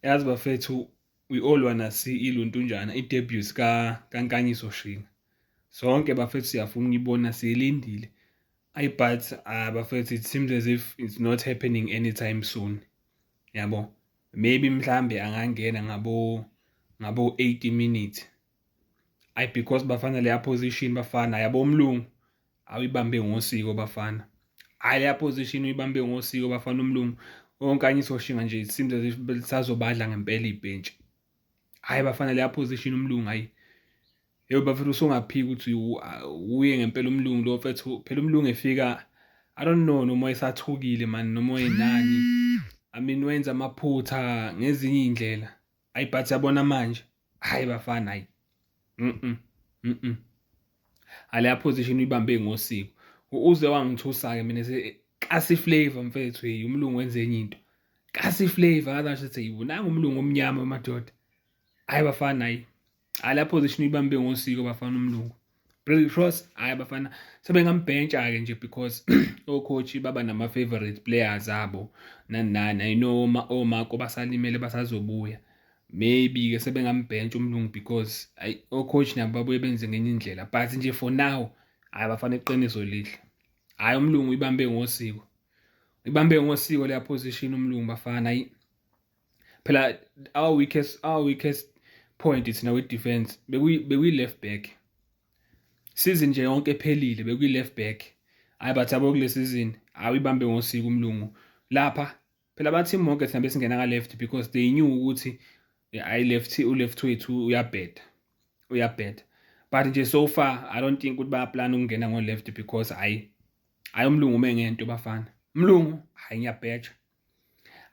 Yazi bafethu, we all wanna see iluntunjana i-debut kaNkanyiso Shinga. Sonke bafethu siyafuna ukuyibona, siyilindile. But bafethu, it seems as if it's not happening anytime soon. Yabo. Maybe mhlambe angangena ngabo 80 minutes. Because bafana leya position bafana yabo umlungu awuyibambe ngosiko bafana. Leya position uyibambe ngosiko bafana umlungu. Onkanyiso Shinga nje, it seems as if lisazobadla ngempela ibhentshe. Bafana leya position umlungu yebo bafethu usungaphiki ukuthi uye ngempela umlungu lo mfethu. Phela umlungu efika, I don't know noma esathukile man noma enani. I mean wenza amaphutha ngezinye indlela. But yabona manje bafana leya position uyibambe ngosiko. Uze wangithusa-ke mina kasi flavor mfethu, umlungu wenze enye into. Kasi flavor akasho ukuthi nanga umlungu omnyama madoda. Bafana leya position uyibambe ngosiko bafana umlungu. Brother Cross bafana sebengambhentsha-ke nje because coach baba nama-favorite players abo nani. I know omako basalimele basazobuya. Maybe-ke sebengambhentsha umlungu because coach nabo babuye benze ngenye indlela. But nje for now bafana iqiniso lihle. Umlungu uyibambe ngosiko. Uyibambe ngosiko leya position umlungu bafana. Phela our weakest point thina with defense bekuyi left back. Season nje yonke ephelile bekuyi left back. But yabo kule season uyibambe ngosiko umlungu. Lapha phela bathi monke thina besingena ka left because they knew ukuthi u-left wethu uyabheda. But nje so far I don't think ukuthi bayaplan ukungena ngo left because umlungu mengento bafana. Umlungu ngiyabheja.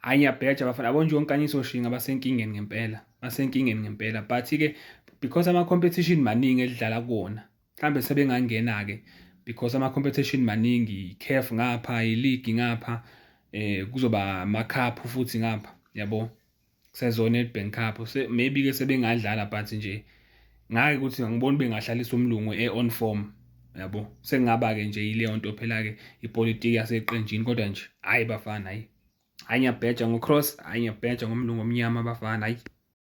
Ngiyabheja bafana. Yabo nje uNkanyiso Shinga basenkingeni ngempela. But-ke because ama-competition maningi edlala kuwona, mhlambe sebengangena-ke because ama-competition maningi, i-CAF ngapha, i-league ngapha, kuzoba ama-cup futhi ngapha yabo. Kusezona Nedbank Cup. Maybe-ke sebengadlala but nje ngake ukuthi ngibona bengahlalisa umlungu on form yabo. Sekungaba-ke nje yileyo nto phela-ke ipolitiki yaseqenjini kodwa nje bafana ngiyabheja ngo-Cross, ngiyabheja ngomlungu omnyama bafana